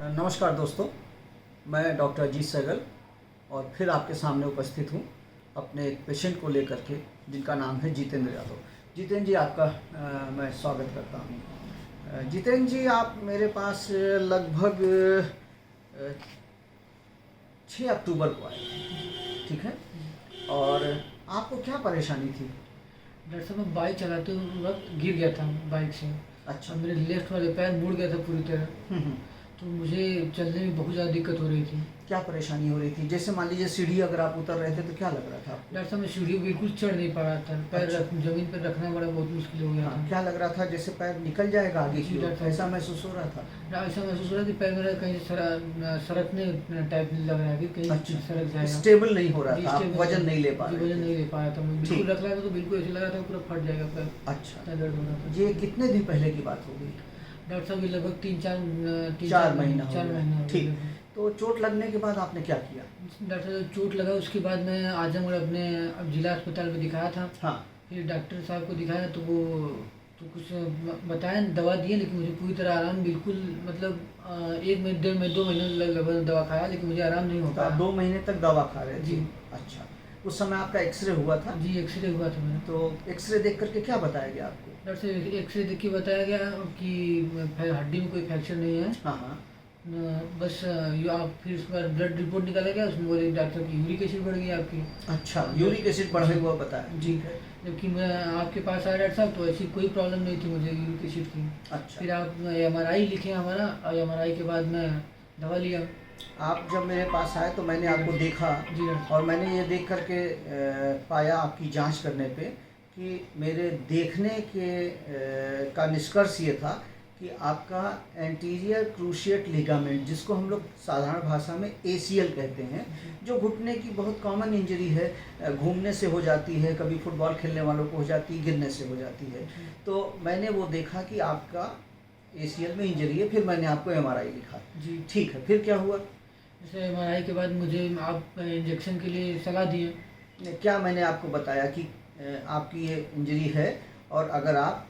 नमस्कार दोस्तों, मैं डॉक्टर अजीत सहगल और फिर आपके सामने उपस्थित हूँ अपने एक पेशेंट को लेकर के जिनका नाम है जितेंद्र यादव। जितेंद्र जी, आपका मैं स्वागत करता हूँ। जितेंद्र जी, आप मेरे पास लगभग 6 अक्टूबर को आए, ठीक है? और आपको क्या परेशानी थी? डॉक्टर साहब, मैं बाइक चलाते वक्त गिर गया था बाइक से। अच्छा। मेरे लेफ्ट वाले पैर मुड़ गया था पूरी तरह। हम्म। तो मुझे चलने में बहुत ज़्यादा दिक्कत हो रही थी। क्या परेशानी हो रही थी? जैसे मान लीजिए सीढ़ी अगर आप उतर रहे थे तो क्या लग रहा था आपको? डॉक्टर साहब, मैं सीढ़ी बिल्कुल चढ़ नहीं पा रहा था। पैर अच्छा। जमीन पर रखना बड़ा बहुत मुश्किल हो गया था। क्या लग रहा था? जैसे पैर निकल जाएगा आगे जी की ओर, डॉक्टर, ऐसा महसूस हो रहा था? ऐसा महसूस हो रहा था कि पैर मेरा कहीं सरकने टाइप लग रहा है कि कहीं अच्छा। सरक जाएगा। स्टेबल नहीं हो रहा जी, था, आप स्टेबल वजन नहीं ले पा जी, रहे वजन थे। नहीं ले पा रहा था। मैं ठीक। बिल्कुल रख रहा था तो बिल्कुल ऐसे लग रहा था पूरा फट जाएगा पैर। अच्छा, इतना दर्द हो रहा था। ये कितने दिन पहले की बात हो गई? डॉक्टर साहब, ये लगभग 4 महीना हो 4 गया। महीने हो ठीक। गए। तो चोट लगने के बाद आपने क्या किया? डॉक्टर साहब, चोट लगा उसके बाद मैं आजमगढ़ अपने अब जिला अस्पताल में दिखाया था। हाँ। फिर डॉक्टर साहब को दिखाया तो वो तो कुछ बताया, दवा दिए, लेकिन मुझे पूरी तरह आराम बिल्कुल मतलब 1 महीने 1.5 महीने 2 महीने लगभग दवा खाया, लेकिन मुझे आराम नहीं हो तो आप पाया। 2 महीने तक दवा खा रहे थे? जी। अच्छा। उस समय आपका एक्सरे हुआ था? जी, एक्सरे हुआ था मेरा। तो एक्सरे देख करके क्या बताया गया आपको? डॉक्टर साहब, एक्सरे देख के बताया गया कि हड्डी में कोई फ्रैक्चर नहीं है। हाँ हाँ। बस आप फिर उसके बाद ब्लड रिपोर्ट निकाला गया, उसमें बोले डॉक्टर की यूरिक एसिड बढ़ गई आपकी। अच्छा, यूरिक एसिड बढ़ा हुआ बताया? जी। जबकि मैं आपके पास आया डॉक्टर साहब तो ऐसी कोई प्रॉब्लम नहीं थी मुझे यूरिक एसिड की। अच्छा। फिर आप MRI लिखे हमारा, और MRI के बाद मैं दवा लिया। आप जब मेरे पास आए तो मैंने आपको देखा जी डॉक्टर। और मैंने ये देख करके पाया आपकी जांच करने पे कि मेरे देखने का निष्कर्ष ये था कि आपका एंटीरियर क्रूशिएट लिगामेंट, जिसको हम लोग साधारण भाषा में ACL कहते हैं, जो घुटने की बहुत कॉमन इंजरी है, घूमने से हो जाती है, कभी फुटबॉल खेलने वालों को हो जाती है, गिरने से हो जाती है। तो मैंने वो देखा कि आपका ACL में इंजरी है, फिर मैंने आपको MRI लिखा। जी। ठीक है, फिर क्या हुआ? जैसे MRI के बाद मुझे आप इंजेक्शन के लिए सलाह दिए। क्या मैंने आपको बताया कि आपकी ये इंजरी है और अगर आप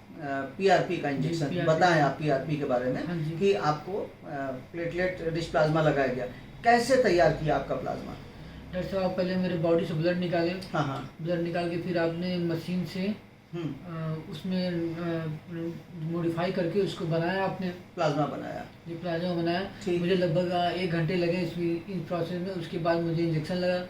PRP का इंजेक्शन PRP बताएं, आप PRP के बारे में, हाँ जी। कि आपको प्लेटलेट रिच प्लाज्मा लगाया गया। कैसे तैयार किया आपका प्लाज्मा? डॉक्टर साहब, आप पहले मेरे बॉडी से ब्लड निकाले। हाँ हाँ। ब्लड निकाल के फिर आपने मशीन से उसमें मॉडिफाई करके उसको बनाया आपने। प्लाज्मा बनाया? ये प्लाज्मा बनाया। ठीक। मुझे लगभग 1 घंटे लगे इस प्रोसेस में। उसके बाद मुझे इंजेक्शन लगा।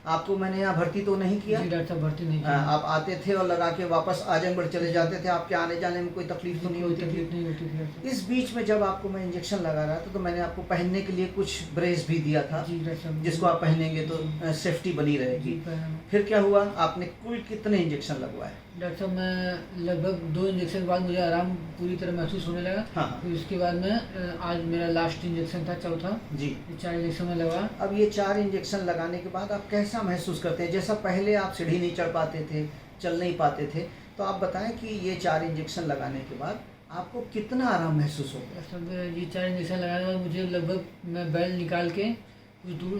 आपको मैंने यहाँ भर्ती तो नहीं किया? जी डॉक्टर साहब, भर्ती नहीं किया। आप आते थे और लगा के वापस आजमगढ़ चले जाते थे, आपके आने जाने में कोई तकलीफ तो नहीं कोई होती थी? तकलीफ नहीं होती थी डॉक्टर साहब। इस बीच में जब आपको मैं इंजेक्शन लगा रहा था तो मैंने आपको पहनने के लिए कुछ ब्रेस भी दिया था, जी डॉक्टर साहब, जिसको आप पहनेंगे तो सेफ्टी बनी रहेगी। जी पहना। फिर क्या हुआ? आपने कुल कितने इंजेक्शन लगवाए? डॉक्टर साहब, मैं लगभग 2 इंजेक्शन के बाद मुझे आराम पूरी तरह महसूस होने लगा। हाँ। फिर उसके बाद मैं आज मेरा लास्ट इंजेक्शन था, चौथा। जी। ये 4 इंजेक्शन में लगा। अब ये 4 इंजेक्शन लगाने के बाद आप कैसा महसूस करते हैं? जैसा पहले आप सीढ़ी नहीं चढ़ पाते थे, चल नहीं पाते थे, तो आप बताएं कि ये 4 इंजेक्शन लगाने के बाद आपको कितना आराम महसूस हो गया? सब ये 4 इंजेक्शन लगाने के बाद मुझे लगभग, मैं बेल्ट निकाल के कुछ दूर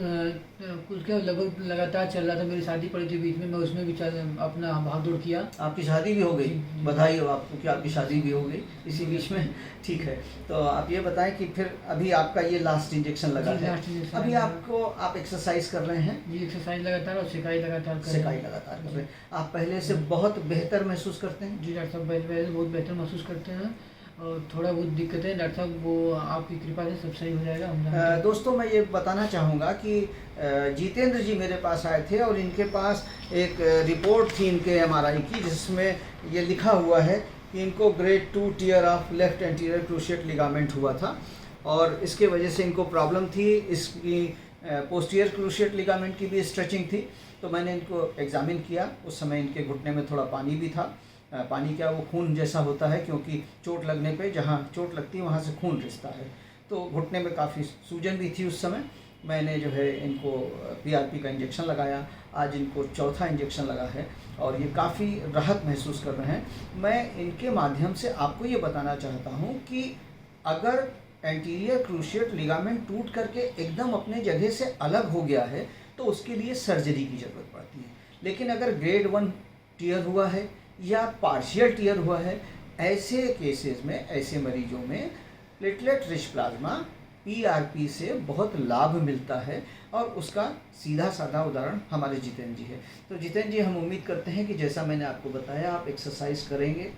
कुछ क्या लगभग लगातार चल रहा था। मेरी शादी पड़ी थी बीच में, मैं उसमें भी अपना भाग दौड़ किया। आपकी शादी भी हो गई? जी। बधाई हो आपको कि आपकी शादी भी हो गई इसी बीच में। ठीक है, तो आप ये बताएं कि फिर अभी आपका ये लास्ट इंजेक्शन लगा जी, है, लास्ट इंजेक्शन अभी लगा है। आपको आप एक्सरसाइज कर रहे हैं? जी, एक्सरसाइज लगातार और सिकाई लगातार कर रहे सिकाई हैं। लगातार कर रहे हैं। आप पहले से बहुत बेहतर महसूस करते हैं? जी डॉक्टर साहब, पहले बहुत बेहतर महसूस करते हैं और थोड़ा बहुत दिक्कतें डॉक्टर साहब वो आपकी कृपा से सब सही हो जाएगा। हम जानते हैं। दोस्तों, मैं ये बताना चाहूँगा कि जितेंद्र जी मेरे पास आए थे और इनके पास एक रिपोर्ट थी इनके MRI की, जिसमें ये लिखा हुआ है कि इनको grade 2 tear of left anterior cruciate ligament हुआ था और इसके वजह से इनको प्रॉब्लम थी। इसकी पोस्टीरियर क्रूशिएट लिगामेंट की भी स्ट्रेचिंग थी। तो मैंने इनको एग्जामिन किया। उस समय इनके घुटने में थोड़ा पानी भी था। पानी क्या, वो खून जैसा होता है, क्योंकि चोट लगने पे जहाँ चोट लगती है वहाँ से खून रिसता है। तो घुटने में काफ़ी सूजन भी थी उस समय। मैंने जो है इनको PRP का इंजेक्शन लगाया। आज इनको चौथा इंजेक्शन लगा है और ये काफ़ी राहत महसूस कर रहे हैं। मैं इनके माध्यम से आपको ये बताना चाहता हूँ कि अगर एंटीरियर क्रूशिएट लिगामेंट टूट करके एकदम अपने जगह से अलग हो गया है तो उसके लिए सर्जरी की ज़रूरत पड़ती है। लेकिन अगर ग्रेड 1 टियर हुआ है या पार्शियल टियर हुआ है, ऐसे केसेस में, ऐसे मरीजों में प्लेटलेट रिच प्लाज्मा पीआरपी से बहुत लाभ मिलता है, और उसका सीधा साधा उदाहरण हमारे जितेंद्र जी है। तो जितेंद्र जी, हम उम्मीद करते हैं कि जैसा मैंने आपको बताया आप एक्सरसाइज करेंगे,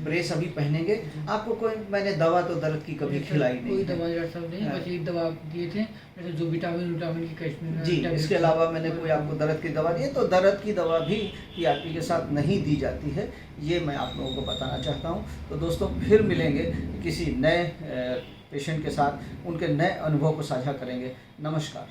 ब्रेस अभी पहनेंगे। आपको कोई मैंने दवा तो दर्द की कभी खिलाई नहीं कोई है। दवा डॉक्टर साहब नहीं, बस एक दवा दिए थे, जैसे जो विटामिन की कैप्सूल जी, इसके अलावा मैंने कोई आपको दर्द की दवा दी है, तो दर्द की दवा भी पीआरपी के साथ नहीं दी जाती है, ये मैं आप लोगों को बताना चाहता हूँ। तो दोस्तों, फिर मिलेंगे किसी नए पेशेंट के साथ, उनके नए अनुभव को साझा करेंगे। नमस्कार।